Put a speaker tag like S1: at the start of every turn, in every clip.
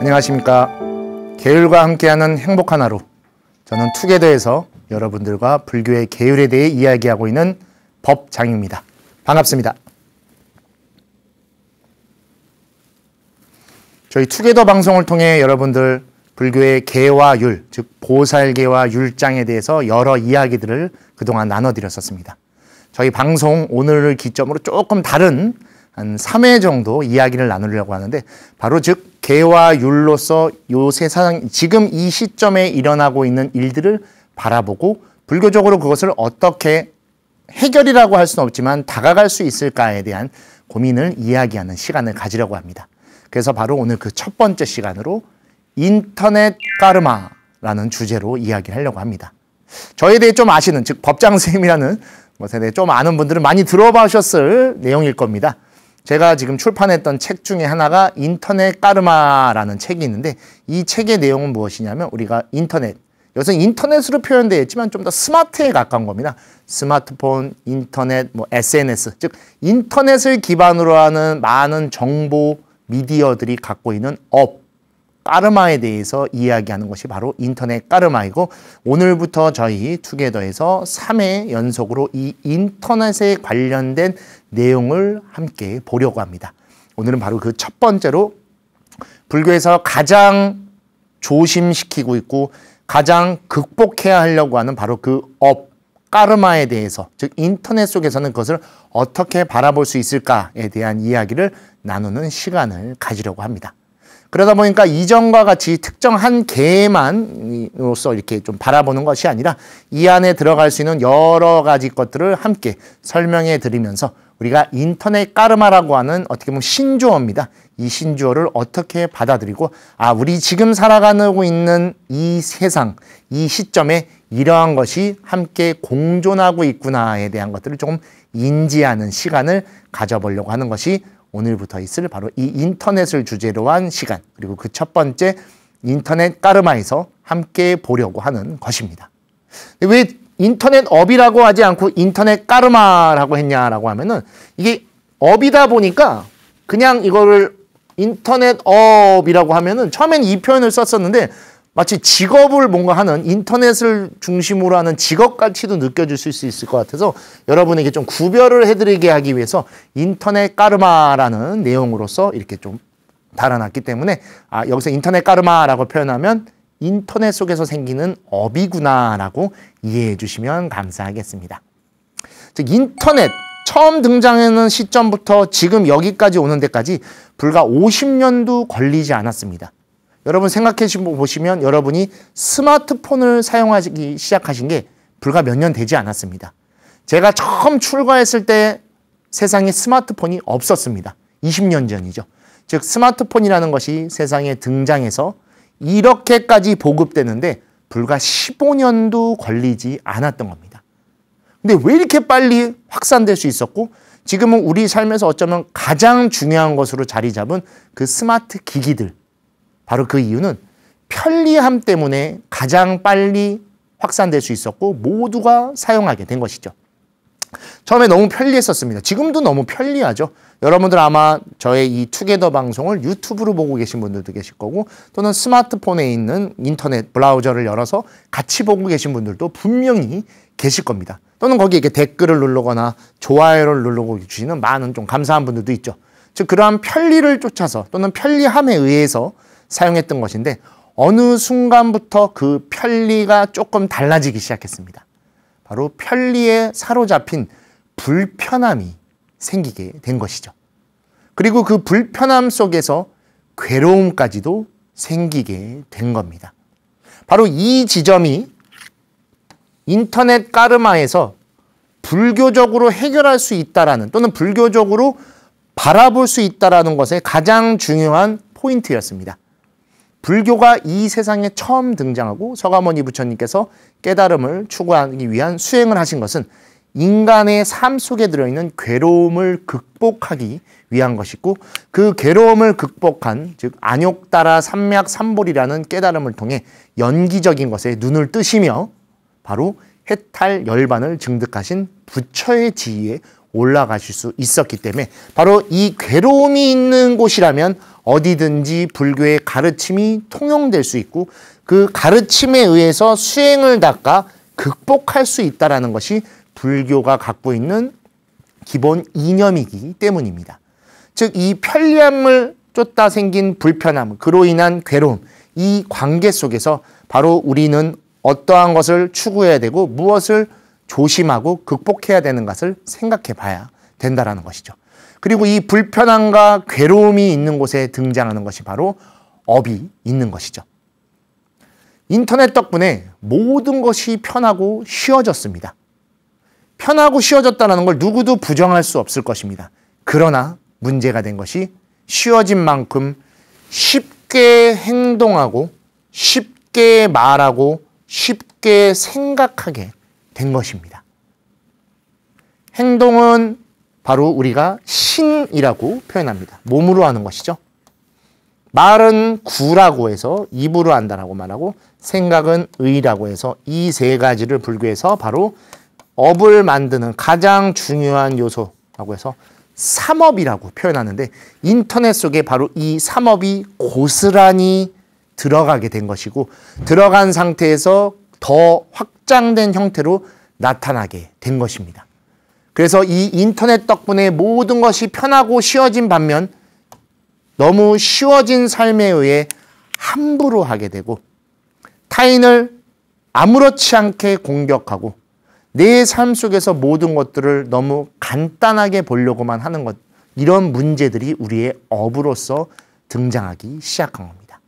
S1: 안녕하십니까. 계율과 함께하는 행복한 하루. 저는 투게더에서 여러분들과 불교의 계율에 대해 이야기하고 있는 법장입니다. 반갑습니다. 저희 투게더 방송을 통해 여러분들 불교의 계와 율, 즉 보살계와 율장에 대해서 여러 이야기들을 그동안 나눠드렸었습니다. 저희 방송 오늘을 기점으로 조금 다른 한 3회 정도 이야기를 나누려고 하는데, 바로 즉 계와 율로서 요 세상 지금 이 시점에 일어나고 있는 일들을 바라보고 불교적으로 그것을 어떻게 해결이라고 할 수는 없지만 다가갈 수 있을까에 대한 고민을 이야기하는 시간을 가지려고 합니다. 그래서 바로 오늘 그 첫 번째 시간으로 인터넷 까르마라는 주제로 이야기를 하려고 합니다. 저에 대해 좀 아시는, 즉 법장 선생님이라는 것에 대해 좀 아는 분들은 많이 들어보셨을 내용일 겁니다. 제가 지금 출판했던 책 중에 하나가 인터넷 까르마라는 책이 있는데, 이 책의 내용은 무엇이냐면 우리가 인터넷, 여기서 인터넷으로 표현되어 있지만 좀 더 스마트에 가까운 겁니다. 스마트폰, 인터넷, SNS, 즉 인터넷을 기반으로 하는 많은 정보 미디어들이 갖고 있는 까르마에 대해서 이야기하는 것이 바로 인터넷 까르마이고, 오늘부터 저희 투게더에서 3회 연속으로 이 인터넷에 관련된 내용을 함께 보려고 합니다. 오늘은 바로 그 첫 번째로 불교에서 가장 조심시키고 있고 가장 극복해야 하려고 하는 바로 그 까르마에 대해서, 즉 인터넷 속에서는 그것을 어떻게 바라볼 수 있을까에 대한 이야기를 나누는 시간을 가지려고 합니다. 그러다 보니까 이전과 같이 특정 한 개만으로서 이렇게 좀 바라보는 것이 아니라 이 안에 들어갈 수 있는 여러 가지 것들을 함께 설명해 드리면서 우리가 인터넷 까르마라고 하는 어떻게 보면 신조어입니다. 이 신조어를 어떻게 받아들이고, 우리 지금 살아가고 있는 이 세상, 이 시점에 이러한 것이 함께 공존하고 있구나에 대한 것들을 조금 인지하는 시간을 가져보려고 하는 것이 오늘부터 있을 바로 이 인터넷을 주제로 한 시간, 그리고 그 첫 번째 인터넷 까르마에서 함께 보려고 하는 것입니다. 왜 인터넷 업이라고 하지 않고 인터넷 까르마라고 했냐라고 하면은, 이게 업이다 보니까 그냥 이거를 인터넷 업이라고 하면은 처음엔 이 표현을 썼었는데 마치 직업을 뭔가 하는, 인터넷을 중심으로 하는 직업같이도 느껴질 수 있을 것 같아서 여러분에게 좀 구별을 해드리게 하기 위해서 인터넷 까르마라는 내용으로서 이렇게 좀 달아놨기 때문에, 여기서 인터넷 까르마라고 표현하면 인터넷 속에서 생기는 업이구나라고 이해해 주시면 감사하겠습니다. 즉 인터넷 처음 등장하는 시점부터 지금 여기까지 오는 데까지 불과 50년도 걸리지 않았습니다. 여러분 생각해 보시면 여러분이 스마트폰을 사용하기 시작하신 게 불과 몇 년 되지 않았습니다. 제가 처음 출가했을 때 세상에 스마트폰이 없었습니다. 20년 전이죠. 즉 스마트폰이라는 것이 세상에 등장해서 이렇게까지 보급되는데 불과 15년도 걸리지 않았던 겁니다. 근데 왜 이렇게 빨리 확산될 수 있었고, 지금은 우리 삶에서 어쩌면 가장 중요한 것으로 자리 잡은 그 스마트 기기들, 바로 그 이유는 편리함 때문에 가장 빨리 확산될 수 있었고 모두가 사용하게 된 것이죠. 처음에 너무 편리했었습니다. 지금도 너무 편리하죠. 여러분들 아마 저의 이 투게더 방송을 유튜브로 보고 계신 분들도 계실 거고, 또는 스마트폰에 있는 인터넷 브라우저를 열어서 같이 보고 계신 분들도 분명히 계실 겁니다. 또는 거기에 이렇게 댓글을 누르거나 좋아요를 누르고 주시는 많은 좀 감사한 분들도 있죠. 즉 그러한 편리를 쫓아서 또는 편리함에 의해서 사용했던 것인데, 어느 순간부터 그 편리가 조금 달라지기 시작했습니다. 바로 편리에 사로잡힌 불편함이 생기게 된 것이죠. 그리고 그 불편함 속에서 괴로움까지도 생기게 된 겁니다. 바로 이 지점이 인터넷 까르마에서 불교적으로 해결할 수 있다라는, 또는 불교적으로 바라볼 수 있다라는 것의 가장 중요한 포인트였습니다. 불교가 이 세상에 처음 등장하고 서가모니 부처님께서 깨달음을 추구하기 위한 수행을 하신 것은 인간의 삶 속에 들어있는 괴로움을 극복하기 위한 것이고, 그 괴로움을 극복한, 즉 안욕따라 삼맥삼볼이라는 깨달음을 통해 연기적인 것에 눈을 뜨시며 바로 해탈 열반을 증득하신 부처의 지위에 올라가실 수 있었기 때문에 바로 이 괴로움이 있는 곳이라면 어디든지 불교의 가르침이 통용될 수 있고 그 가르침에 의해서 수행을 닦아 극복할 수 있다는 것이 불교가 갖고 있는 기본 이념이기 때문입니다. 즉 이 편리함을 쫓다 생긴 불편함, 그로 인한 괴로움, 이 관계 속에서 바로 우리는 어떠한 것을 추구해야 되고 무엇을 조심하고 극복해야 되는 것을 생각해 봐야 된다는 것이죠. 그리고 이 불편함과 괴로움이 있는 곳에 등장하는 것이 바로 업이 있는 것이죠. 인터넷 덕분에 모든 것이 편하고 쉬워졌습니다. 편하고 쉬워졌다는 걸 누구도 부정할 수 없을 것입니다. 그러나 문제가 된 것이 쉬워진 만큼 쉽게 행동하고 쉽게 말하고 쉽게 생각하게 된 것입니다. 행동은 바로 우리가 신이라고 표현합니다. 몸으로 하는 것이죠. 말은 구라고 해서 입으로 한다라고 말하고 생각은 의라고 해서 이 세 가지를 불교에서 바로 업을 만드는 가장 중요한 요소라고 해서 삼업이라고 표현하는데 인터넷 속에 바로 이 삼업이 고스란히 들어가게 된 것이고 들어간 상태에서 더 확장된 형태로 나타나게 된 것입니다. 그래서 이 인터넷 덕분에 모든 것이 편하고 쉬워진 반면 너무 쉬워진 삶에 의해 함부로 하게 되고 타인을 아무렇지 않게 공격하고 내 삶 속에서 모든 것들을 너무 간단하게 보려고만 하는 것, 이런 문제들이 우리의 업으로서 등장하기 시작한 겁니다.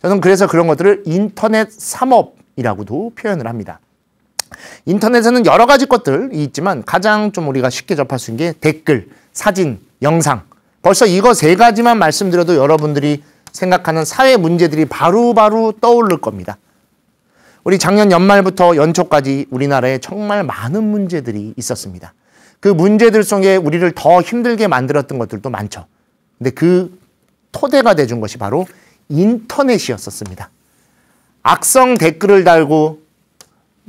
S1: 저는 그래서 그런 것들을 인터넷 삼업이라고도 표현을 합니다. 인터넷에는 여러 가지 것들이 있지만 가장 좀 우리가 쉽게 접할 수 있는 게 댓글, 사진, 영상. 벌써 이거 세 가지만 말씀드려도 여러분들이 생각하는 사회 문제들이 바로바로 떠오를 겁니다. 우리 작년 연말부터 연초까지 우리나라에 정말 많은 문제들이 있었습니다. 그 문제들 속에 우리를 더 힘들게 만들었던 것들도 많죠. 근데 그 토대가 돼준 것이 바로 인터넷이었었습니다. 악성 댓글을 달고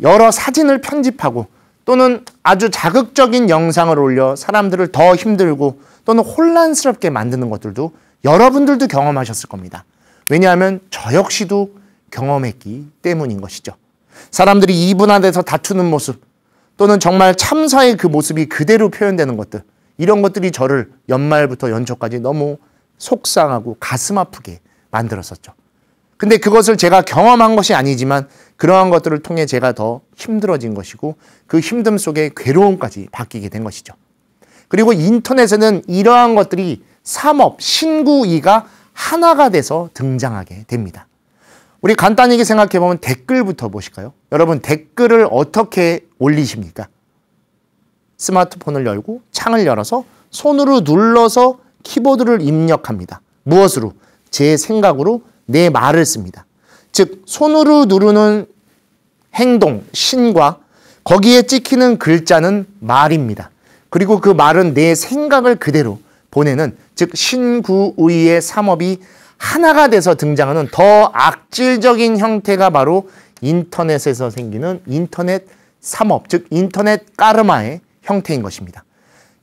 S1: 여러 사진을 편집하고 또는 아주 자극적인 영상을 올려 사람들을 더 힘들고 또는 혼란스럽게 만드는 것들도 여러분들도 경험하셨을 겁니다. 왜냐하면 저 역시도 경험했기 때문인 것이죠. 사람들이 이분화돼서 다투는 모습 또는 정말 참사의 그 모습이 그대로 표현되는 것들, 이런 것들이 저를 연말부터 연초까지 너무 속상하고 가슴 아프게 만들었었죠. 근데 그것을 제가 경험한 것이 아니지만 그러한 것들을 통해 제가 더 힘들어진 것이고 그 힘듦 속에 괴로움까지 바뀌게 된 것이죠. 그리고 인터넷에는 이러한 것들이 삼업, 신구이가 하나가 돼서 등장하게 됩니다. 우리 간단하게 생각해보면 댓글부터 보실까요? 여러분 댓글을 어떻게 올리십니까? 스마트폰을 열고 창을 열어서 손으로 눌러서 키보드를 입력합니다. 무엇으로? 제 생각으로 내 말을 씁니다. 즉 손으로 누르는 행동, 신과 거기에 찍히는 글자는 말입니다. 그리고 그 말은 내 생각을 그대로 보내는, 즉 신구의의 삼업이 하나가 돼서 등장하는 더 악질적인 형태가 바로 인터넷에서 생기는 인터넷 삼업, 즉 인터넷 까르마의 형태인 것입니다.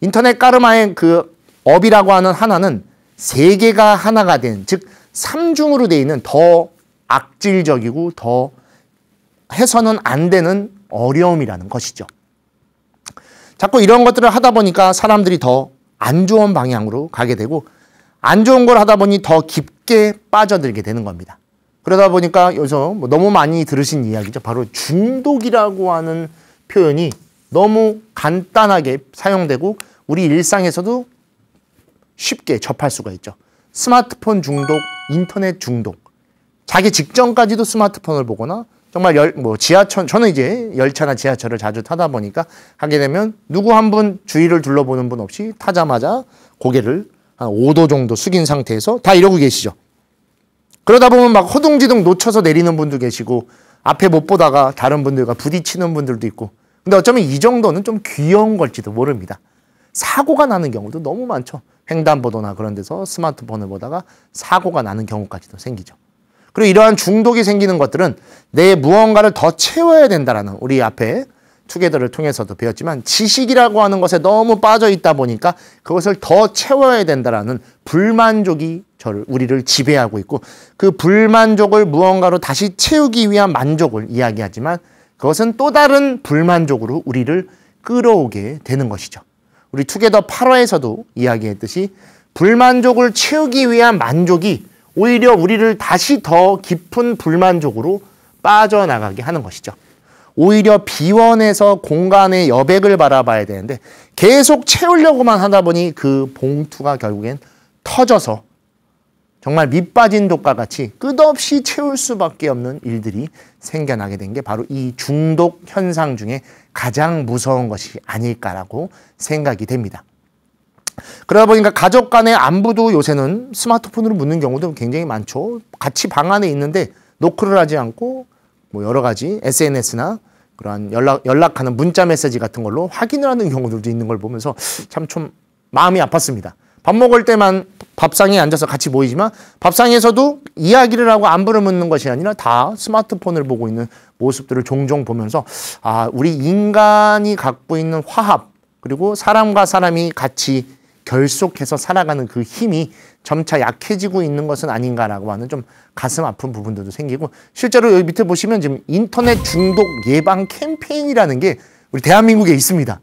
S1: 인터넷 까르마의 그 업이라고 하는 하나는 세 개가 하나가 된, 즉 삼중으로 되어 있는 더 악질적이고 더 해서는 안 되는 어려움이라는 것이죠. 자꾸 이런 것들을 하다 보니까 사람들이 더 안 좋은 방향으로 가게 되고 안 좋은 걸 하다 보니 더 깊게 빠져들게 되는 겁니다. 그러다 보니까 여기서 너무 많이 들으신 이야기죠. 바로 중독이라고 하는 표현이 너무 간단하게 사용되고 우리 일상에서도 쉽게 접할 수가 있죠. 스마트폰 중독, 인터넷 중독. 자기 직전까지도 스마트폰을 보거나 정말 지하철, 저는 이제 열차나 지하철을 자주 타다 보니까 하게 되면 누구 한 분 주위를 둘러보는 분 없이 타자마자 고개를 한 5도 정도 숙인 상태에서 다 이러고 계시죠. 그러다 보면 막 허둥지둥 놓쳐서 내리는 분도 계시고 앞에 못 보다가 다른 분들과 부딪히는 분들도 있고, 근데 어쩌면 이 정도는 좀 귀여운 걸지도 모릅니다. 사고가 나는 경우도 너무 많죠. 횡단보도나 그런 데서 스마트폰을 보다가 사고가 나는 경우까지도 생기죠. 그리고 이러한 중독이 생기는 것들은 내 무언가를 더 채워야 된다라는 우리 앞에 투게더를 통해서도 배웠지만 지식이라고 하는 것에 너무 빠져 있다 보니까 그것을 더 채워야 된다라는 불만족이 우리를 지배하고 있고 그 불만족을 무언가로 다시 채우기 위한 만족을 이야기하지만 그것은 또 다른 불만족으로 우리를 끌어오게 되는 것이죠. 우리 투게더 8화에서도 이야기했듯이 불만족을 채우기 위한 만족이 오히려 우리를 다시 더 깊은 불만족으로 빠져나가게 하는 것이죠. 오히려 비원해서 공간의 여백을 바라봐야 되는데 계속 채우려고만 하다 보니 그 봉투가 결국엔 터져서 정말 밑 빠진 독과 같이 끝없이 채울 수밖에 없는 일들이 생겨나게 된 게 바로 이 중독 현상 중에 가장 무서운 것이 아닐까라고 생각이 됩니다. 그러다 보니까 가족 간의 안부도 요새는 스마트폰으로 묻는 경우도 굉장히 많죠. 같이 방 안에 있는데 노크를 하지 않고 뭐 여러 가지 SNS나 그러한 연락하는 문자 메시지 같은 걸로 확인을 하는 경우들도 있는 걸 보면서 참 좀 마음이 아팠습니다. 밥 먹을 때만 밥상에 앉아서 같이 모이지만 밥상에서도 이야기를 하고 안부를 묻는 것이 아니라 다 스마트폰을 보고 있는 모습들을 종종 보면서 아, 우리 인간이 갖고 있는 화합 그리고 사람과 사람이 같이 결속해서 살아가는 그 힘이 점차 약해지고 있는 것은 아닌가라고 하는 좀 가슴 아픈 부분들도 생기고 실제로 여기 밑에 보시면 지금 인터넷 중독 예방 캠페인이라는 게 우리 대한민국에 있습니다.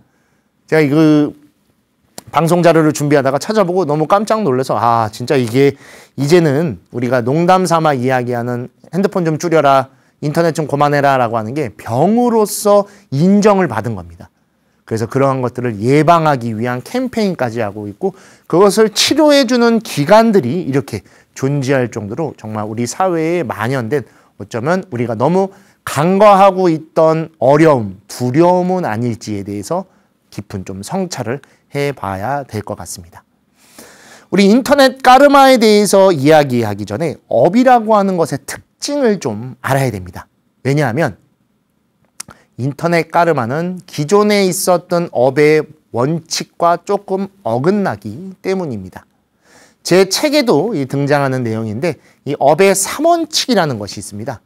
S1: 제가 그 방송 자료를 준비하다가 찾아보고 너무 깜짝 놀라서 아 진짜 이게 이제는 우리가 농담 삼아 이야기하는 핸드폰 좀 줄여라 인터넷 좀 그만해라 라고 하는 게 병으로서 인정을 받은 겁니다. 그래서 그러한 것들을 예방하기 위한 캠페인까지 하고 있고 그것을 치료해주는 기관들이 이렇게 존재할 정도로 정말 우리 사회에 만연된 어쩌면 우리가 너무 간과하고 있던 어려움, 두려움은 아닐지에 대해서 깊은 좀 성찰을 해봐야 될 것 같습니다. 우리 인터넷 까르마에 대해서 이야기하기 전에 업이라고 하는 것의 특징을 좀 알아야 됩니다. 왜냐하면 인터넷 까르마는 기존에 있었던 업의 원칙과 조금 어긋나기 때문입니다. 제 책에도 등장하는 내용인데 이 업의 3원칙이라는 것이 있습니다.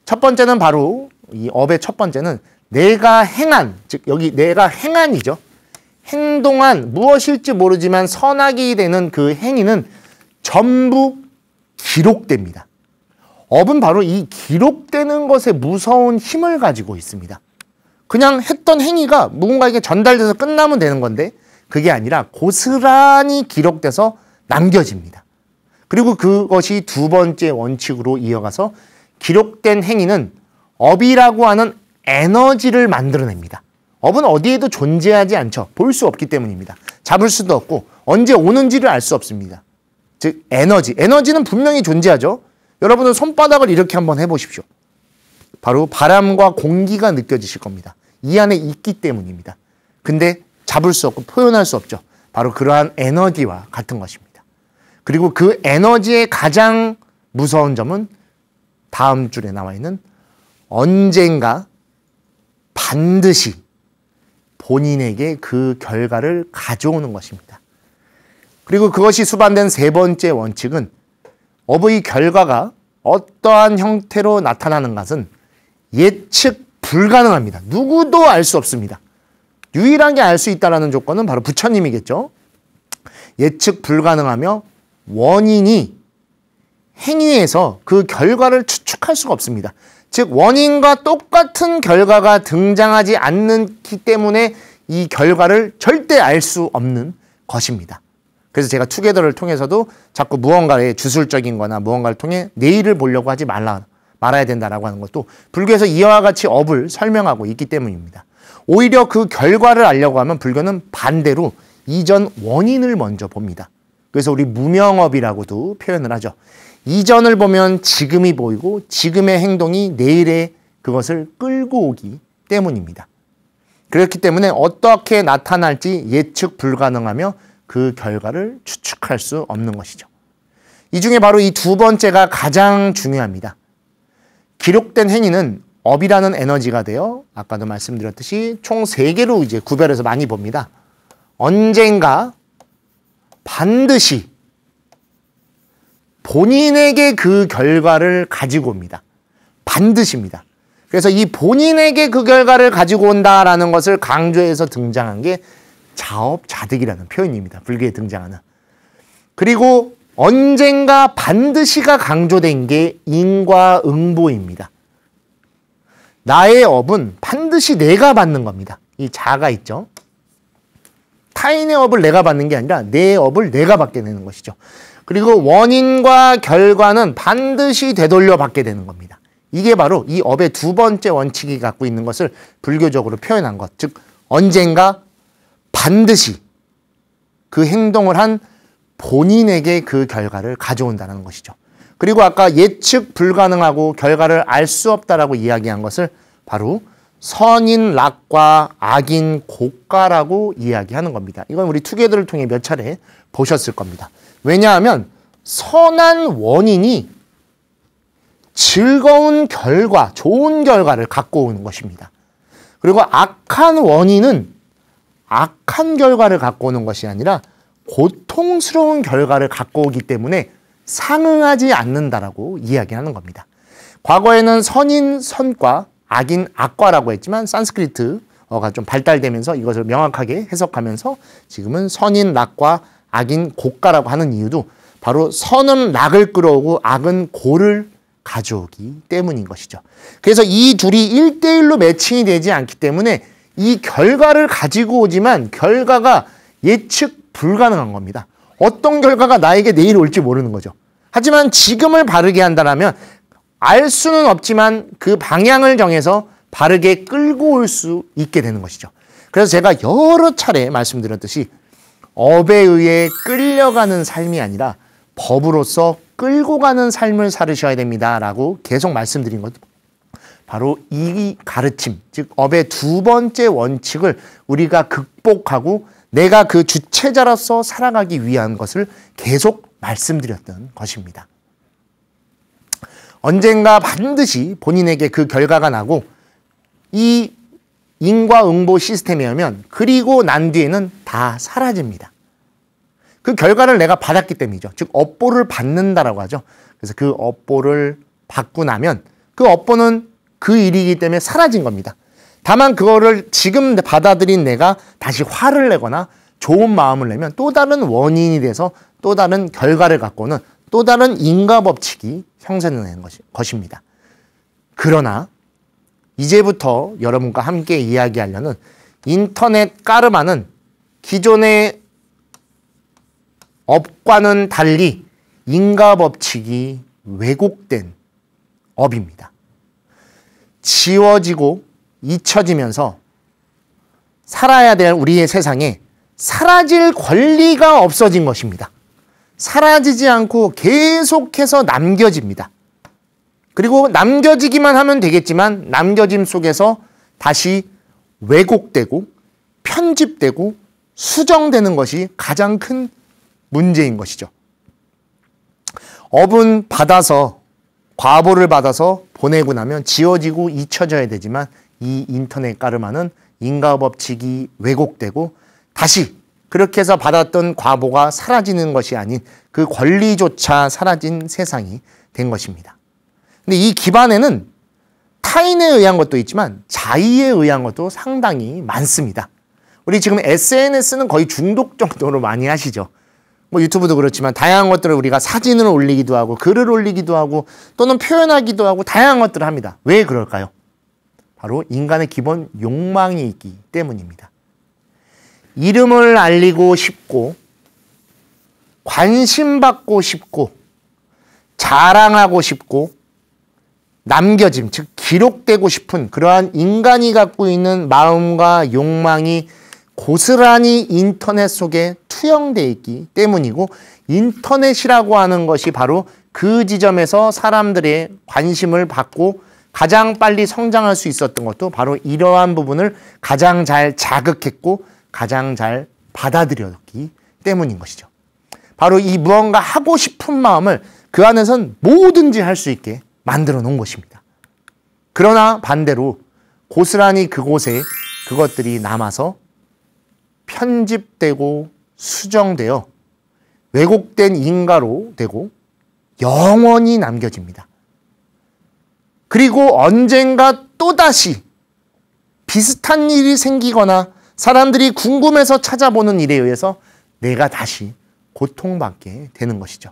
S1: 첫 번째는 바로 이 업의 첫 번째는 내가 행한, 즉 여기 내가 행한이죠. 행동한 무엇일지 모르지만 선악이 되는 그 행위는 전부 기록됩니다. 업은 바로 이 기록되는 것에 무서운 힘을 가지고 있습니다. 그냥 했던 행위가 누군가에게 전달돼서 끝나면 되는 건데 그게 아니라 고스란히 기록돼서 남겨집니다. 그리고 그것이 두 번째 원칙으로 이어가서 기록된 행위는 업이라고 하는 에너지를 만들어냅니다. 업은 어디에도 존재하지 않죠. 볼 수 없기 때문입니다. 잡을 수도 없고 언제 오는지를 알 수 없습니다. 즉 에너지. 에너지는 분명히 존재하죠. 여러분은 손바닥을 이렇게 한번 해보십시오. 바로 바람과 공기가 느껴지실 겁니다. 이 안에 있기 때문입니다. 근데 잡을 수 없고 표현할 수 없죠. 바로 그러한 에너지와 같은 것입니다. 그리고 그 에너지의 가장 무서운 점은 다음 줄에 나와 있는 언젠가 반드시 본인에게 그 결과를 가져오는 것입니다. 그리고 그것이 수반된 세 번째 원칙은 업의 결과가 어떠한 형태로 나타나는 것은 예측 불가능합니다. 누구도 알 수 없습니다. 유일하게 알 수 있다는 조건은 바로 부처님이겠죠. 예측 불가능하며 원인이 행위에서 그 결과를 추측할 수가 없습니다. 즉 원인과 똑같은 결과가 등장하지 않기 때문에 이 결과를 절대 알 수 없는 것입니다. 그래서 제가 투게더를 통해서도 자꾸 무언가의 주술적인 거나 무언가를 통해 내일을 보려고 하지 말아야 된다라고 하는 것도 불교에서 이와 같이 업을 설명하고 있기 때문입니다. 오히려 그 결과를 알려고 하면 불교는 반대로 이전 원인을 먼저 봅니다. 그래서 우리 무명업이라고도 표현을 하죠. 이전을 보면 지금이 보이고 지금의 행동이 내일의 그것을 끌고 오기 때문입니다. 그렇기 때문에 어떻게 나타날지 예측 불가능하며 그 결과를 추측할 수 없는 것이죠. 이 중에 바로 이 두 번째가 가장 중요합니다. 기록된 행위는 업이라는 에너지가 되어 아까도 말씀드렸듯이 총 3개로 이제 구별해서 많이 봅니다. 언젠가 반드시 본인에게 그 결과를 가지고 옵니다. 반드시입니다. 그래서 이 본인에게 그 결과를 가지고 온다라는 것을 강조해서 등장한 게 자업자득이라는 표현입니다. 불교에 등장하는. 그리고 언젠가 반드시가 강조된 게 인과응보입니다. 나의 업은 반드시 내가 받는 겁니다. 이 자가 있죠. 타인의 업을 내가 받는 게 아니라 내 업을 내가 받게 되는 것이죠. 그리고 원인과 결과는 반드시 되돌려 받게 되는 겁니다. 이게 바로 이 업의 두 번째 원칙이 갖고 있는 것을 불교적으로 표현한 것. 즉 언젠가 반드시 그 행동을 한 본인에게 그 결과를 가져온다는 것이죠. 그리고 아까 예측 불가능하고 결과를 알 수 없다라고 이야기한 것을 바로 선인 낙과 악인 고가라고 이야기하는 겁니다. 이건 우리 투게더를 통해 몇 차례 보셨을 겁니다. 왜냐하면 선한 원인이 즐거운 결과, 좋은 결과를 갖고 오는 것입니다. 그리고 악한 원인은 악한 결과를 갖고 오는 것이 아니라 고통스러운 결과를 갖고 오기 때문에 상응하지 않는다라고 이야기하는 겁니다. 과거에는 선인 선과 악인 악과라고 했지만 산스크리트어가 좀 발달되면서 이것을 명확하게 해석하면서 지금은 선인 낙과 악인 고가라고 하는 이유도 바로 선은 낙을 끌어오고 악은 고를 가져오기 때문인 것이죠. 그래서 이 둘이 1대1로 매칭이 되지 않기 때문에 이 결과를 가지고 오지만 결과가 예측 불가능한 겁니다. 어떤 결과가 나에게 내일 올지 모르는 거죠. 하지만 지금을 바르게 한다면 알 수는 없지만 그 방향을 정해서 바르게 끌고 올 수 있게 되는 것이죠. 그래서 제가 여러 차례 말씀드렸듯이 업에 의해 끌려가는 삶이 아니라 법으로서 끌고 가는 삶을 살으셔야 됩니다라고 계속 말씀드린 것. 바로 이 가르침, 즉 업의 두 번째 원칙을 우리가 극복하고 내가 그 주체자로서 살아가기 위한 것을 계속 말씀드렸던 것입니다. 언젠가 반드시 본인에게 그 결과가 나고 이 인과응보 시스템에 의하면 그리고 난 뒤에는 다 사라집니다. 그 결과를 내가 받았기 때문이죠. 즉 업보를 받는다라고 하죠. 그래서 그 업보를 받고 나면 그 업보는 그 일이기 때문에 사라진 겁니다. 다만 그거를 지금 받아들인 내가 다시 화를 내거나 좋은 마음을 내면 또 다른 원인이 돼서 또 다른 결과를 갖고는 또 다른 인과법칙이 형성되는 것입니다. 그러나 이제부터 여러분과 함께 이야기하려는 인터넷 까르마는 기존의 업과는 달리 인과법칙이 왜곡된 업입니다. 지워지고 잊혀지면서 살아야 될 우리의 세상에 사라질 권리가 없어진 것입니다. 사라지지 않고 계속해서 남겨집니다. 그리고 남겨지기만 하면 되겠지만 남겨짐 속에서 다시 왜곡되고 편집되고 수정되는 것이 가장 큰 문제인 것이죠. 업은 받아서 과보를 받아서 보내고 나면 지워지고 잊혀져야 되지만 이 인터넷 까르마는 인과법칙이 왜곡되고 다시 그렇게 해서 받았던 과보가 사라지는 것이 아닌 그 권리조차 사라진 세상이 된 것입니다. 근데 이 기반에는 타인에 의한 것도 있지만 자의에 의한 것도 상당히 많습니다. 우리 지금 SNS는 거의 중독 정도로 많이 하시죠. 뭐 유튜브도 그렇지만 다양한 것들을 우리가 사진을 올리기도 하고 글을 올리기도 하고 또는 표현하기도 하고 다양한 것들을 합니다. 왜 그럴까요? 바로 인간의 기본 욕망이 있기 때문입니다. 이름을 알리고 싶고 관심받고 싶고 자랑하고 싶고 남겨짐, 즉 기록되고 싶은 그러한 인간이 갖고 있는 마음과 욕망이 고스란히 인터넷 속에 투영되어 있기 때문이고 인터넷이라고 하는 것이 바로 그 지점에서 사람들의 관심을 받고 가장 빨리 성장할 수 있었던 것도 바로 이러한 부분을 가장 잘 자극했고 가장 잘 받아들였기 때문인 것이죠. 바로 이 무언가 하고 싶은 마음을 그 안에선 뭐든지 할 수 있게 만들어 놓은 것입니다. 그러나 반대로 고스란히 그곳에 그것들이 남아서 편집되고 수정되어 왜곡된 인가로 되고 영원히 남겨집니다. 그리고 언젠가 또다시 비슷한 일이 생기거나 사람들이 궁금해서 찾아보는 일에 의해서 내가 다시 고통받게 되는 것이죠.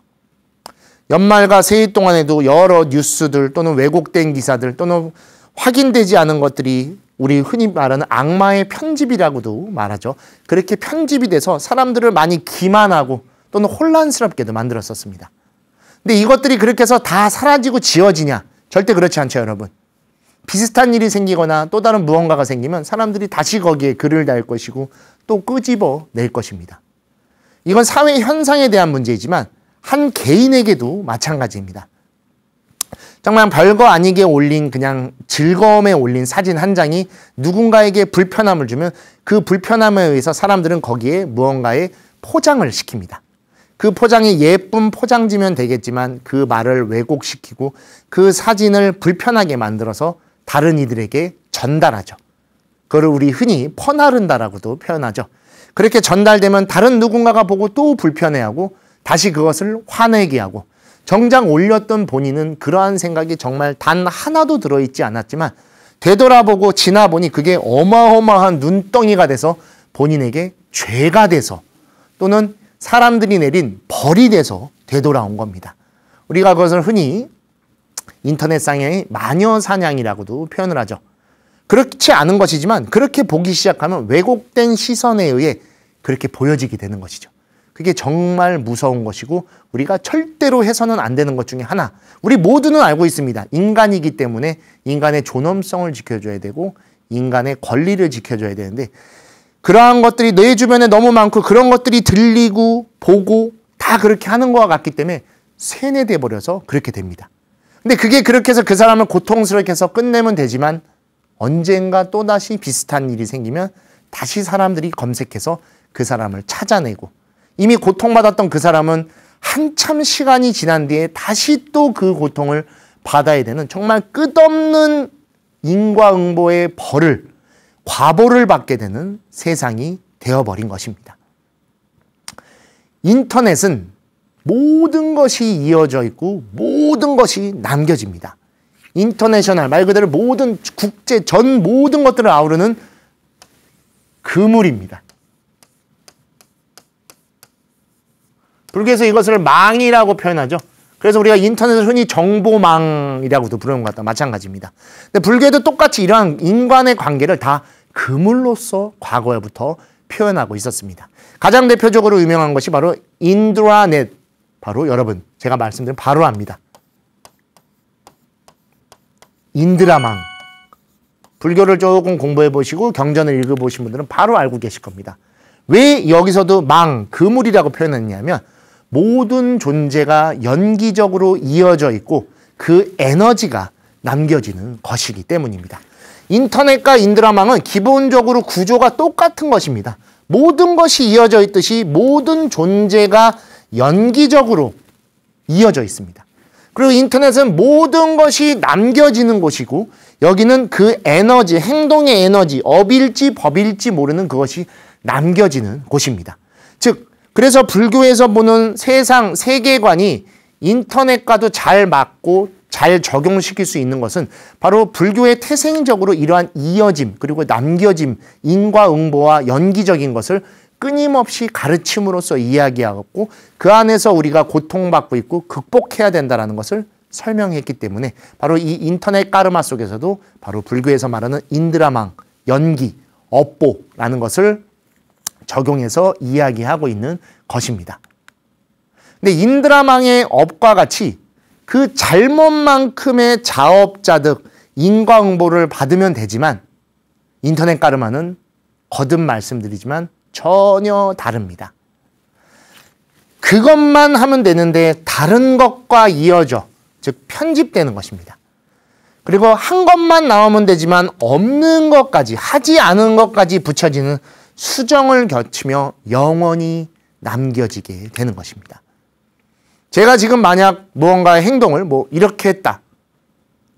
S1: 연말과 새해 동안에도 여러 뉴스들 또는 왜곡된 기사들 또는 확인되지 않은 것들이 우리 흔히 말하는 악마의 편집이라고도 말하죠. 그렇게 편집이 돼서 사람들을 많이 기만하고 또는 혼란스럽게도 만들었었습니다. 근데 이것들이 그렇게 해서 다 사라지고 지워지냐? 절대 그렇지 않죠, 여러분. 비슷한 일이 생기거나 또 다른 무언가가 생기면 사람들이 다시 거기에 글을 달 것이고 또 끄집어 낼 것입니다. 이건 사회 현상에 대한 문제이지만 한 개인에게도 마찬가지입니다. 정말 별거 아니게 올린 그냥 즐거움에 올린 사진 한 장이 누군가에게 불편함을 주면 그 불편함에 의해서 사람들은 거기에 무언가의 포장을 시킵니다. 그 포장이 예쁜 포장지면 되겠지만 그 말을 왜곡시키고 그 사진을 불편하게 만들어서 다른 이들에게 전달하죠. 그걸 우리 흔히 퍼나른다라고도 표현하죠. 그렇게 전달되면 다른 누군가가 보고 또 불편해하고 다시 그것을 화내게 하고 정작 올렸던 본인은 그러한 생각이 정말 단 하나도 들어있지 않았지만 되돌아보고 지나보니 그게 어마어마한 눈덩이가 돼서 본인에게 죄가 돼서 또는 사람들이 내린 벌이 돼서 되돌아온 겁니다. 우리가 그것을 흔히 인터넷상의 마녀사냥이라고도 표현을 하죠. 그렇지 않은 것이지만 그렇게 보기 시작하면 왜곡된 시선에 의해 그렇게 보여지게 되는 것이죠. 그게 정말 무서운 것이고 우리가 절대로 해서는 안 되는 것 중에 하나. 우리 모두는 알고 있습니다. 인간이기 때문에 인간의 존엄성을 지켜줘야 되고 인간의 권리를 지켜줘야 되는데 그러한 것들이 내 주변에 너무 많고 그런 것들이 들리고 보고 다 그렇게 하는 것과 같기 때문에 세뇌돼 버려서 그렇게 됩니다. 근데 그게 그렇게 해서 그 사람을 고통스럽게 해서 끝내면 되지만 언젠가 또다시 비슷한 일이 생기면 다시 사람들이 검색해서 그 사람을 찾아내고 이미 고통받았던 그 사람은 한참 시간이 지난 뒤에 다시 또 그 고통을 받아야 되는 정말 끝없는 인과응보의 벌을 과보를 받게 되는 세상이 되어버린 것입니다. 인터넷은 모든 것이 이어져 있고 모든 것이 남겨집니다. 인터내셔널 말 그대로 모든 국제 전 모든 것들을 아우르는 그물입니다. 불교에서 이것을 망이라고 표현하죠. 그래서 우리가 인터넷을 흔히 정보망이라고도 부르는 것 같다. 마찬가지입니다. 근데 불교에도 똑같이 이러한 인간의 관계를 다 그물로서 과거에부터 표현하고 있었습니다. 가장 대표적으로 유명한 것이 바로 인드라넷. 바로 여러분 제가 말씀드린 바로 압니다. 인드라망. 불교를 조금 공부해 보시고 경전을 읽어보신 분들은 바로 알고 계실 겁니다. 왜 여기서도 망, 그물이라고 표현했냐면 모든 존재가 연기적으로 이어져 있고 그 에너지가 남겨지는 것이기 때문입니다. 인터넷과 인드라망은 기본적으로 구조가 똑같은 것입니다. 모든 것이 이어져 있듯이 모든 존재가 연기적으로 이어져 있습니다. 그리고 인터넷은 모든 것이 남겨지는 곳이고 여기는 그 에너지, 행동의 에너지, 업일지 법일지 모르는 그것이 남겨지는 곳입니다. 즉 그래서 불교에서 보는 세상, 세계관이 인터넷과도 잘 맞고 잘 적용시킬 수 있는 것은 바로 불교의 태생적으로 이러한 이어짐 그리고 남겨짐, 인과응보와 연기적인 것을 끊임없이 가르침으로써 이야기하고 그 안에서 우리가 고통받고 있고 극복해야 된다는 것을 설명했기 때문에 바로 이 인터넷 까르마 속에서도 바로 불교에서 말하는 인드라망, 연기, 업보라는 것을 적용해서 이야기하고 있는 것입니다. 근데 인드라망의 업과 같이 그 잘못만큼의 자업자득, 인과응보를 받으면 되지만 인터넷 까르마는 거듭 말씀드리지만 전혀 다릅니다. 그것만 하면 되는데 다른 것과 이어져 즉 편집되는 것입니다. 그리고 한 것만 나오면 되지만 없는 것까지 하지 않은 것까지 붙여지는 수정을 거치며 영원히 남겨지게 되는 것입니다. 제가 지금 만약 무언가의 행동을 이렇게 했다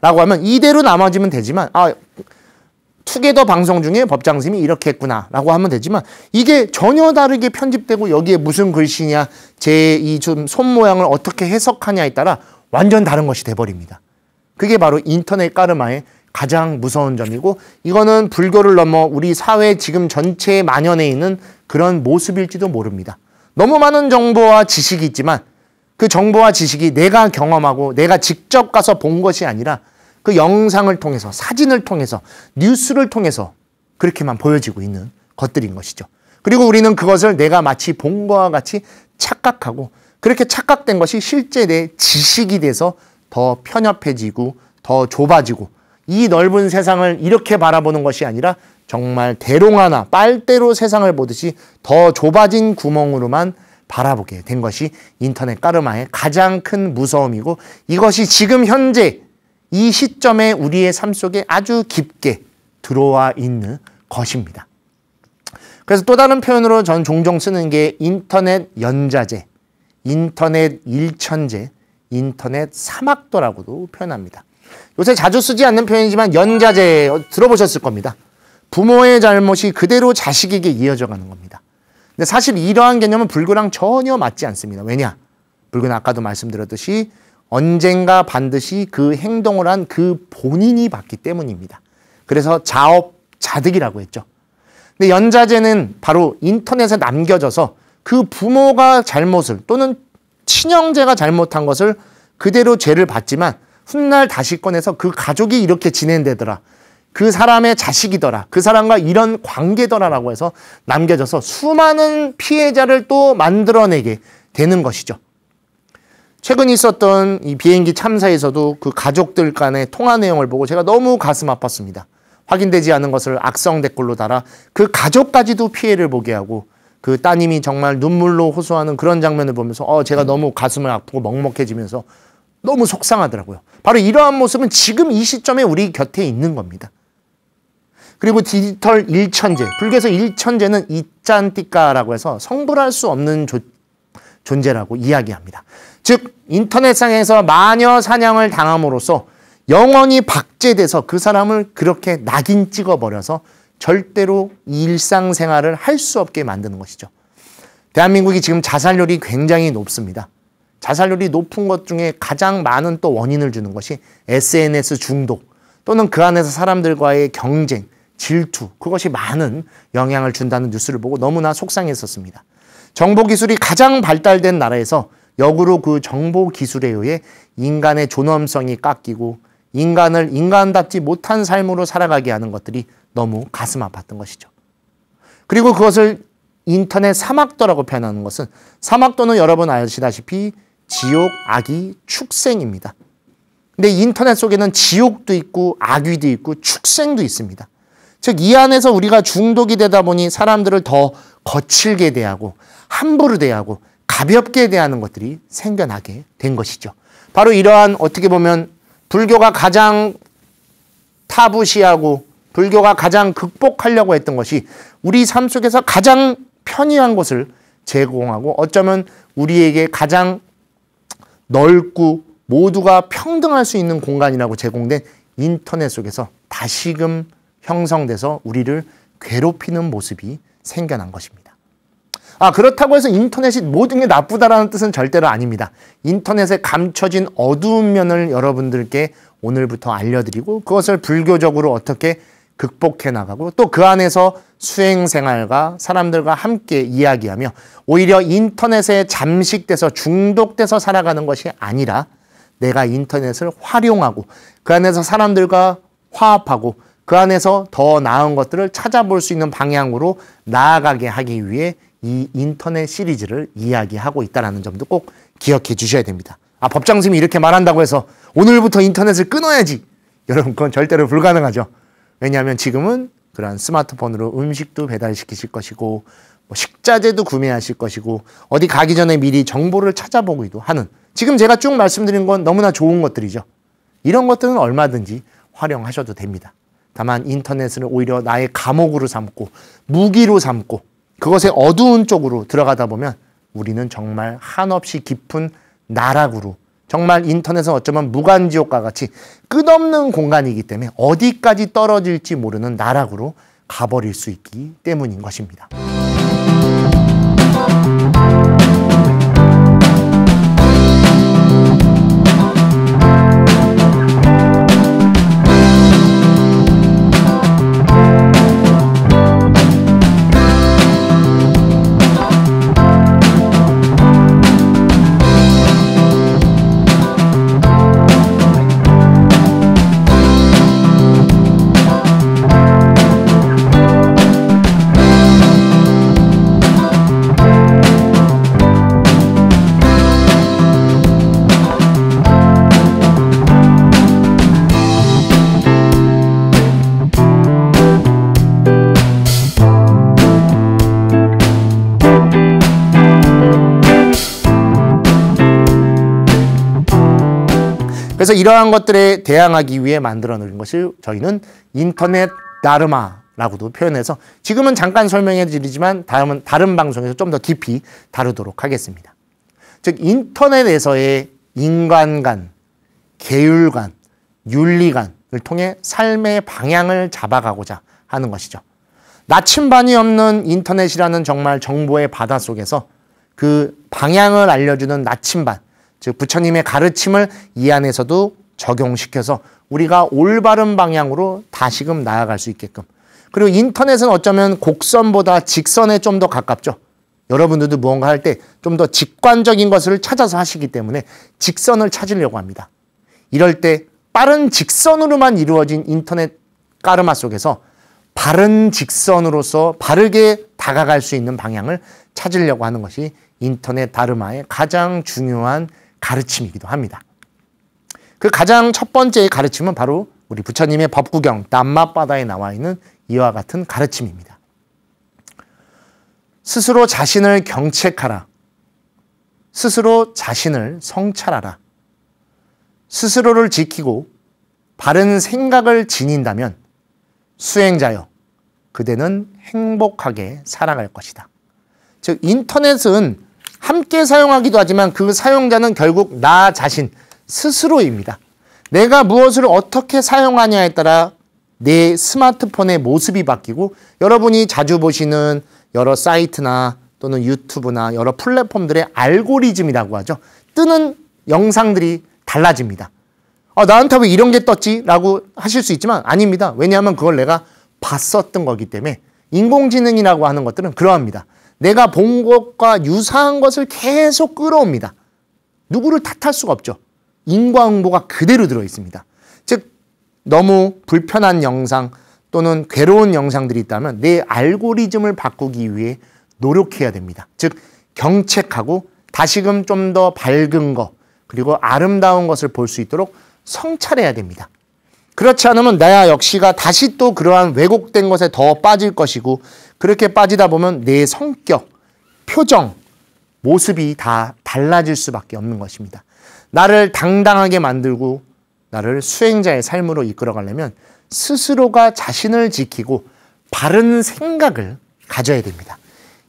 S1: 라고 하면 이대로 남아지면 되지만 투게더 방송 중에 법장스님이 이렇게 했구나 라고 하면 되지만 이게 전혀 다르게 편집되고 여기에 무슨 글씨냐 제 이 좀 손 모양을 어떻게 해석하냐에 따라 완전 다른 것이 돼버립니다. 그게 바로 인터넷 까르마의 가장 무서운 점이고 이거는 불교를 넘어 우리 사회 지금 전체에 만연해 있는 그런 모습일지도 모릅니다. 너무 많은 정보와 지식이 있지만 그 정보와 지식이 내가 경험하고 내가 직접 가서 본 것이 아니라 그 영상을 통해서, 사진을 통해서, 뉴스를 통해서 그렇게만 보여지고 있는 것들인 것이죠. 그리고 우리는 그것을 내가 마치 본 것과 같이 착각하고 그렇게 착각된 것이 실제 내 지식이 돼서 더 편협해지고 더 좁아지고 이 넓은 세상을 이렇게 바라보는 것이 아니라 정말 대롱 하나, 빨대로 세상을 보듯이 더 좁아진 구멍으로만 바라보게 된 것이 인터넷 까르마의 가장 큰 무서움이고 이것이 지금 현재 이 시점에 우리의 삶 속에 아주 깊게 들어와 있는 것입니다. 그래서 또 다른 표현으로 전 종종 쓰는 게 인터넷 연자제, 인터넷 일천제, 인터넷 사막도라고도 표현합니다. 요새 자주 쓰지 않는 표현이지만 연자제 들어보셨을 겁니다. 부모의 잘못이 그대로 자식에게 이어져 가는 겁니다. 근데 사실 이러한 개념은 불교랑 전혀 맞지 않습니다. 왜냐? 불교는 아까도 말씀드렸듯이 언젠가 반드시 그 행동을 한 그 본인이 받기 때문입니다. 그래서 자업자득이라고 했죠. 근데 연자제는 바로 인터넷에 남겨져서 그 부모가 잘못을 또는 친형제가 잘못한 것을 그대로 죄를 받지만 훗날 다시 꺼내서 그 가족이 이렇게 지낸다더라. 그 사람의 자식이더라. 그 사람과 이런 관계더라라고 해서 남겨져서 수많은 피해자를 또 만들어내게 되는 것이죠. 최근 있었던 이 비행기 참사에서도 그 가족들 간의 통화 내용을 보고 제가 너무 가슴 아팠습니다. 확인되지 않은 것을 악성 댓글로 달아 그 가족까지도 피해를 보게 하고 그 따님이 정말 눈물로 호소하는 그런 장면을 보면서 제가 너무 가슴을 아프고 먹먹해지면서 너무 속상하더라고요. 바로 이러한 모습은 지금 이 시점에 우리 곁에 있는 겁니다. 그리고 디지털 일천제, 불교에서 일천제는 이짠띠까라고 해서 성불할 수 없는 존재라고 이야기합니다. 즉 인터넷상에서 마녀 사냥을 당함으로써 영원히 박제돼서 그 사람을 그렇게 낙인 찍어버려서 절대로 일상생활을 할 수 없게 만드는 것이죠. 대한민국이 지금 자살률이 굉장히 높습니다. 자살률이 높은 것 중에 가장 많은 또 원인을 주는 것이 SNS 중독 또는 그 안에서 사람들과의 경쟁, 질투, 그것이 많은 영향을 준다는 뉴스를 보고 너무나 속상했었습니다. 정보기술이 가장 발달된 나라에서 역으로 그 정보기술에 의해 인간의 존엄성이 깎이고 인간을 인간답지 못한 삶으로 살아가게 하는 것들이 너무 가슴 아팠던 것이죠. 그리고 그것을 인터넷 사막도라고 표현하는 것은 사막도는 여러분 아시다시피 지옥, 악이, 축생입니다. 근데 인터넷 속에는 지옥도 있고 악귀도 있고 축생도 있습니다. 즉 이 안에서 우리가 중독이 되다 보니 사람들을 더 거칠게 대하고 함부로 대하고 가볍게 대하는 것들이 생겨나게 된 것이죠. 바로 이러한 어떻게 보면 불교가 가장 타부시하고 불교가 가장 극복하려고 했던 것이 우리 삶 속에서 가장 편리한 것을 제공하고 어쩌면 우리에게 가장 넓고 모두가 평등할 수 있는 공간이라고 제공된 인터넷 속에서 다시금 형성돼서 우리를 괴롭히는 모습이 생겨난 것입니다. 그렇다고 해서 인터넷이 모든 게 나쁘다라는 뜻은 절대로 아닙니다. 인터넷에 감춰진 어두운 면을 여러분들께 오늘부터 알려드리고 그것을 불교적으로 어떻게 극복해 나가고 또 그 안에서 수행생활과 사람들과 함께 이야기하며 오히려 인터넷에 잠식돼서 중독돼서 살아가는 것이 아니라 내가 인터넷을 활용하고 그 안에서 사람들과 화합하고 그 안에서 더 나은 것들을 찾아볼 수 있는 방향으로 나아가게 하기 위해 이 인터넷 시리즈를 이야기하고 있다는 점도 꼭 기억해 주셔야 됩니다. 법장 선생님이 이렇게 말한다고 해서 오늘부터 인터넷을 끊어야지. 여러분 그건 절대로 불가능하죠. 왜냐하면 지금은 그런 스마트폰으로 음식도 배달시키실 것이고 식자재도 구매하실 것이고 어디 가기 전에 미리 정보를 찾아보기도 하는 지금 제가 쭉 말씀드린 건 너무나 좋은 것들이죠. 이런 것들은 얼마든지 활용하셔도 됩니다. 다만 인터넷을 오히려 나의 감옥으로 삼고 무기로 삼고 그것의 어두운 쪽으로 들어가다 보면 우리는 정말 한없이 깊은 나락으로 정말 인터넷은 어쩌면 무간지옥과 같이 끝없는 공간이기 때문에 어디까지 떨어질지 모르는 나락으로 가버릴 수 있기 때문인 것입니다. 그래서 이러한 것들에 대항하기 위해 만들어 놓은 것이 저희는 인터넷 다르마라고도 표현해서 지금은 잠깐 설명해 드리지만 다른 방송에서 좀 더 깊이 다루도록 하겠습니다. 즉 인터넷에서의 인간관, 계율관, 윤리관을 통해 삶의 방향을 잡아가고자 하는 것이죠. 나침반이 없는 인터넷이라는 정말 정보의 바다 속에서 그 방향을 알려주는 나침반, 즉 부처님의 가르침을 이 안에서도 적용시켜서 우리가 올바른 방향으로 다시금 나아갈 수 있게끔. 그리고 인터넷은 어쩌면 곡선보다 직선에 좀 더 가깝죠. 여러분들도 무언가 할 때 좀 더 직관적인 것을 찾아서 하시기 때문에 직선을 찾으려고 합니다. 이럴 때 빠른 직선으로만 이루어진 인터넷 까르마 속에서 바른 직선으로서 바르게 다가갈 수 있는 방향을 찾으려고 하는 것이 인터넷 다르마의 가장 중요한 가르침이기도 합니다. 그 가장 첫 번째의 가르침은 바로 우리 부처님의 법구경 담마바다에 나와 있는 이와 같은 가르침입니다. 스스로 자신을 경책하라. 스스로 자신을 성찰하라. 스스로를 지키고 바른 생각을 지닌다면 수행자여, 그대는 행복하게 살아갈 것이다. 즉 인터넷은 함께 사용하기도 하지만 그 사용자는 결국 나 자신 스스로입니다. 내가 무엇을 어떻게 사용하냐에 따라 내 스마트폰의 모습이 바뀌고 여러분이 자주 보시는 여러 사이트나 또는 유튜브나 여러 플랫폼들의 알고리즘이라고 하죠. 뜨는 영상들이 달라집니다. 나한테 왜 이런 게 떴지? 라고 하실 수 있지만 아닙니다. 왜냐하면 그걸 내가 봤었던 거기 때문에 인공지능이라고 하는 것들은 그러합니다. 내가 본 것과 유사한 것을 계속 끌어옵니다. 누구를 탓할 수가 없죠. 인과응보가 그대로 들어있습니다. 즉 너무 불편한 영상 또는 괴로운 영상들이 있다면 내 알고리즘을 바꾸기 위해 노력해야 됩니다. 즉 경책하고 다시금 좀 더 밝은 것 그리고 아름다운 것을 볼 수 있도록 성찰해야 됩니다. 그렇지 않으면 나 역시가 다시 또 그러한 왜곡된 것에 더 빠질 것이고 그렇게 빠지다 보면 내 성격, 표정, 모습이 다 달라질 수밖에 없는 것입니다. 나를 당당하게 만들고 나를 수행자의 삶으로 이끌어가려면 스스로가 자신을 지키고 바른 생각을 가져야 됩니다.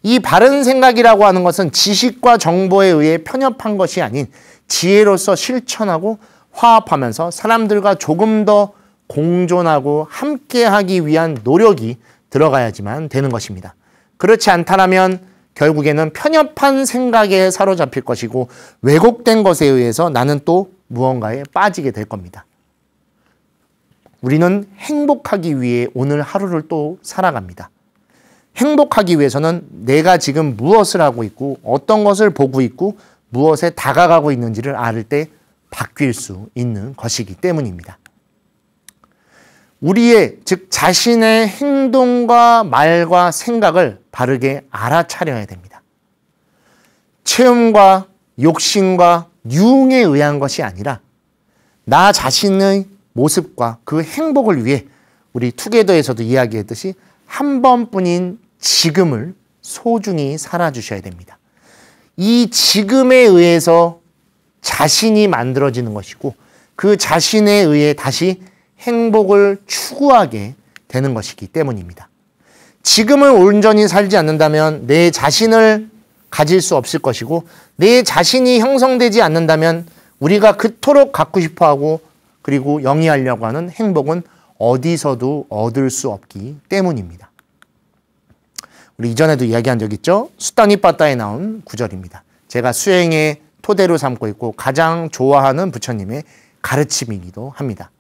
S1: 이 바른 생각이라고 하는 것은 지식과 정보에 의해 편협한 것이 아닌 지혜로서 실천하고 화합하면서 사람들과 조금 더 공존하고 함께하기 위한 노력이 들어가야지만 되는 것입니다. 그렇지 않다면 결국에는 편협한 생각에 사로잡힐 것이고 왜곡된 것에 의해서 나는 또 무언가에 빠지게 될 겁니다. 우리는 행복하기 위해 오늘 하루를 또 살아갑니다. 행복하기 위해서는 내가 지금 무엇을 하고 있고 어떤 것을 보고 있고 무엇에 다가가고 있는지를 알 때 바뀔 수 있는 것이기 때문입니다. 우리의 즉 자신의 행동과 말과 생각을 바르게 알아차려야 됩니다. 체험과 욕심과 유흥에 의한 것이 아니라 나 자신의 모습과 그 행복을 위해 우리 투게더에서도 이야기했듯이 한 번뿐인 지금을 소중히 살아주셔야 됩니다. 이 지금에 의해서 자신이 만들어지는 것이고 그 자신에 의해 다시 행복을 추구하게 되는 것이기 때문입니다. 지금을 온전히 살지 않는다면 내 자신을 가질 수 없을 것이고 내 자신이 형성되지 않는다면 우리가 그토록 갖고 싶어하고 그리고 영위하려고 하는 행복은 어디서도 얻을 수 없기 때문입니다. 우리 이전에도 이야기한 적 있죠? 수타니빠따에 나온 구절입니다. 제가 수행의 토대로 삼고 있고 가장 좋아하는 부처님의 가르침이기도 합니다.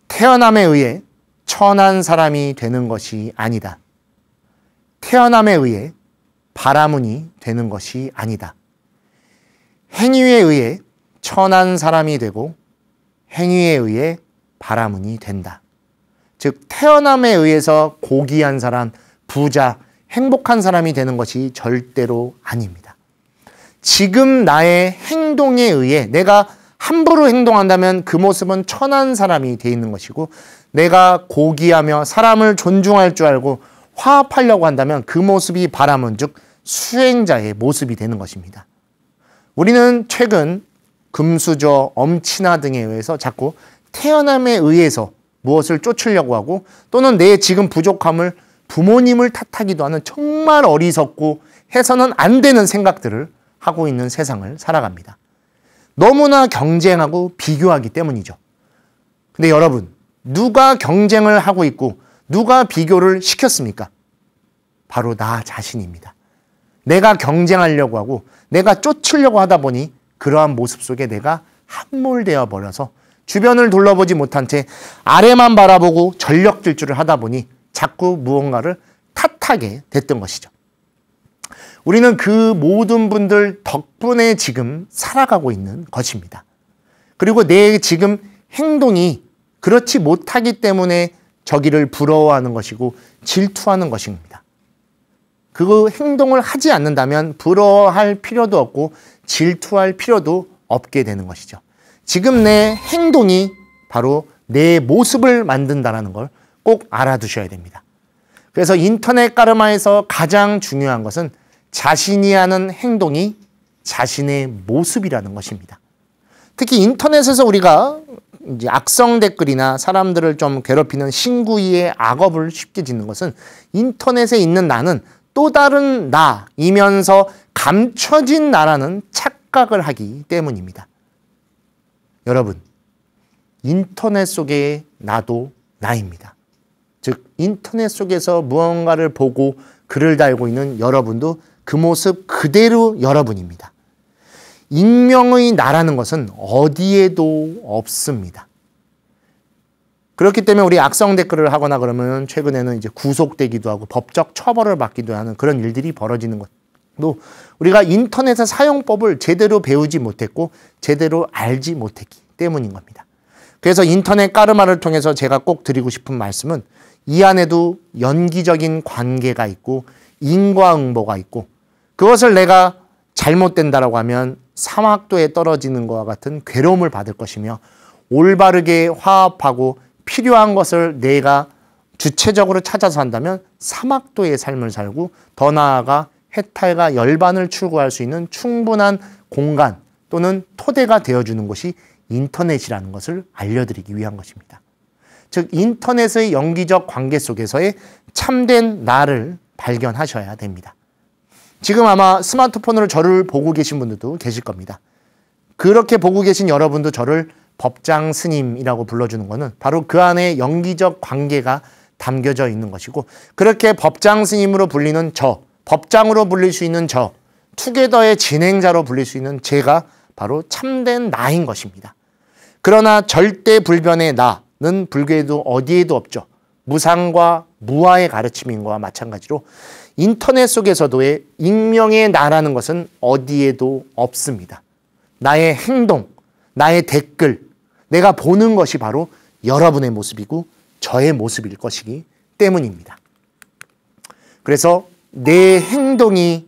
S1: 태어남에 의해 천한 사람이 되는 것이 아니다. 태어남에 의해 바라문이 되는 것이 아니다. 행위에 의해 천한 사람이 되고 행위에 의해 바라문이 된다. 즉 태어남에 의해서 고귀한 사람, 부자, 행복한 사람이 되는 것이 절대로 아닙니다. 지금 나의 행동에 의해 내가 함부로 행동한다면 그 모습은 천한 사람이 되어 있는 것이고 내가 고귀하며 사람을 존중할 줄 알고 화합하려고 한다면 그 모습이 바라문 즉 수행자의 모습이 되는 것입니다. 우리는 최근 금수저, 엄친아 등에 의해서 자꾸 태어남에 의해서 무엇을 쫓으려고 하고 또는 내 지금 부족함을 부모님을 탓하기도 하는 정말 어리석고 해서는 안 되는 생각들을 하고 있는 세상을 살아갑니다. 너무나 경쟁하고 비교하기 때문이죠. 근데 여러분, 누가 경쟁을 하고 있고 누가 비교를 시켰습니까? 바로 나 자신입니다. 내가 경쟁하려고 하고 내가 쫓으려고 하다 보니 그러한 모습 속에 내가 함몰되어 버려서 주변을 둘러보지 못한 채 아래만 바라보고 전력 질주를 하다 보니 자꾸 무언가를 탓하게 됐던 것이죠. 우리는 그 모든 분들 덕분에 지금 살아가고 있는 것입니다. 그리고 내 지금 행동이 그렇지 못하기 때문에 저기를 부러워하는 것이고 질투하는 것입니다. 그 행동을 하지 않는다면 부러워할 필요도 없고 질투할 필요도 없게 되는 것이죠. 지금 내 행동이 바로 내 모습을 만든다는 걸 꼭 알아두셔야 됩니다. 그래서 인터넷 까르마에서 가장 중요한 것은 자신이 하는 행동이 자신의 모습이라는 것입니다. 특히 인터넷에서 우리가 이제 악성 댓글이나 사람들을 좀 괴롭히는 신구이의 악업을 쉽게 짓는 것은 인터넷에 있는 나는 또 다른 나이면서 감춰진 나라는 착각을 하기 때문입니다. 여러분, 인터넷 속의 나도 나입니다. 즉 인터넷 속에서 무언가를 보고 글을 달고 있는 여러분도 그 모습 그대로 여러분입니다. 익명의 나라는 것은 어디에도 없습니다. 그렇기 때문에 우리 악성 댓글을 하거나 그러면 최근에는 이제 구속되기도 하고 법적 처벌을 받기도 하는 그런 일들이 벌어지는 것도 우리가 인터넷의 사용법을 제대로 배우지 못했고 제대로 알지 못했기 때문인 겁니다. 그래서 인터넷 까르마를 통해서 제가 꼭 드리고 싶은 말씀은 이 안에도 연기적인 관계가 있고 인과응보가 있고 그것을 내가 잘못된다라고 하면 사막도에 떨어지는 것과 같은 괴로움을 받을 것이며 올바르게 화합하고 필요한 것을 내가 주체적으로 찾아서 한다면 사막도의 삶을 살고 더 나아가 해탈과 열반을 추구할 수 있는 충분한 공간 또는 토대가 되어주는 곳이 인터넷이라는 것을 알려드리기 위한 것입니다. 즉 인터넷의 연기적 관계 속에서의 참된 나를 발견하셔야 됩니다. 지금 아마 스마트폰으로 저를 보고 계신 분들도 계실 겁니다. 그렇게 보고 계신 여러분도 저를 법장 스님이라고 불러주는 것은 바로 그 안에 연기적 관계가 담겨져 있는 것이고 그렇게 법장 스님으로 불리는 저, 법장으로 불릴 수 있는 저, 투게더의 진행자로 불릴 수 있는 제가 바로 참된 나인 것입니다. 그러나 절대 불변의 나는 불교에도 어디에도 없죠. 무상과 무아의 가르침인 것과 마찬가지로 인터넷 속에서도의 익명의 나라는 것은 어디에도 없습니다. 나의 행동, 나의 댓글, 내가 보는 것이 바로 여러분의 모습이고 저의 모습일 것이기 때문입니다. 그래서 내 행동이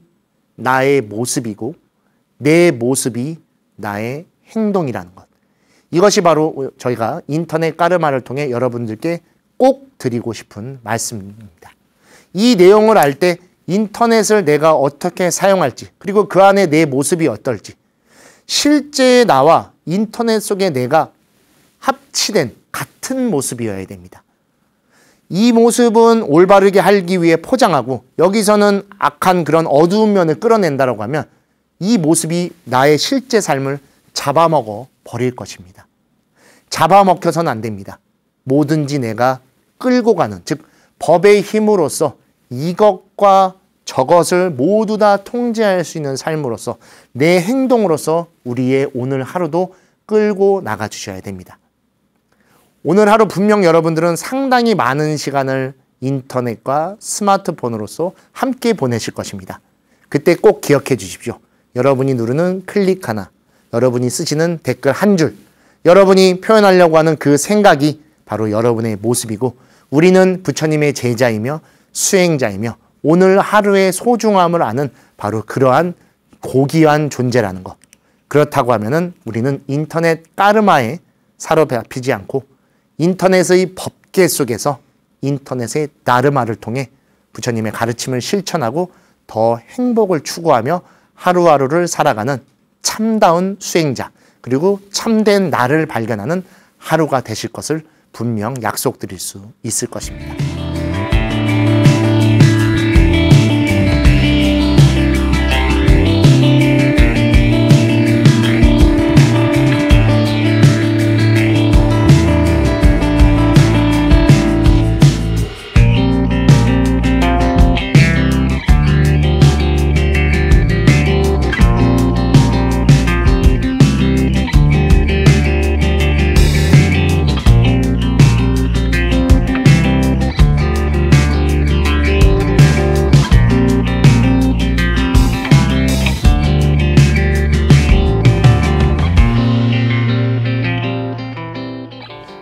S1: 나의 모습이고 내 모습이 나의 행동이라는 것. 이것이 바로 저희가 인터넷 까르마를 통해 여러분들께 꼭 드리고 싶은 말씀입니다. 이 내용을 알 때 인터넷을 내가 어떻게 사용할지 그리고 그 안에 내 모습이 어떨지 실제의 나와 인터넷 속의 내가 합치된 같은 모습이어야 됩니다. 이 모습은 올바르게 하기 위해 포장하고 여기서는 악한 그런 어두운 면을 끌어낸다고 하면 이 모습이 나의 실제 삶을 잡아먹어 버릴 것입니다. 잡아먹혀서는 안 됩니다. 뭐든지 내가 끌고 가는, 즉 법의 힘으로써 이것과 저것을 모두 다 통제할 수 있는 삶으로서 내 행동으로서 우리의 오늘 하루도 끌고 나가 주셔야 됩니다. 오늘 하루 분명 여러분들은 상당히 많은 시간을 인터넷과 스마트폰으로서 함께 보내실 것입니다. 그때 꼭 기억해 주십시오. 여러분이 누르는 클릭 하나, 여러분이 쓰시는 댓글 한 줄, 여러분이 표현하려고 하는 그 생각이 바로 여러분의 모습이고 우리는 부처님의 제자이며 수행자이며 오늘 하루의 소중함을 아는 바로 그러한 고귀한 존재라는 것. 그렇다고 하면은 우리는 인터넷 까르마에 사로잡히지 않고 인터넷의 법계 속에서 인터넷의 나르마를 통해 부처님의 가르침을 실천하고 더 행복을 추구하며 하루하루를 살아가는 참다운 수행자, 그리고 참된 나를 발견하는 하루가 되실 것을 분명 약속드릴 수 있을 것입니다.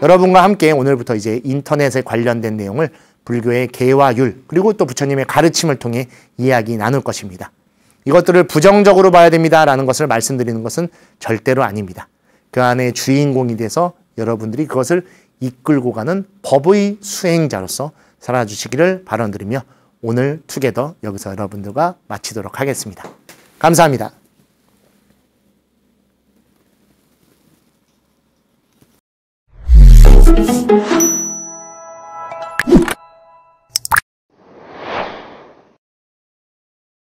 S1: 여러분과 함께 오늘부터 이제 인터넷에 관련된 내용을 불교의 계와 율, 그리고 또 부처님의 가르침을 통해 이야기 나눌 것입니다. 이것들을 부정적으로 봐야 됩니다라는 것을 말씀드리는 것은 절대로 아닙니다. 그 안에 주인공이 돼서 여러분들이 그것을 이끌고 가는 법의 수행자로서 살아주시기를 바라드리며 오늘 투게더 여기서 여러분들과 마치도록 하겠습니다. 감사합니다.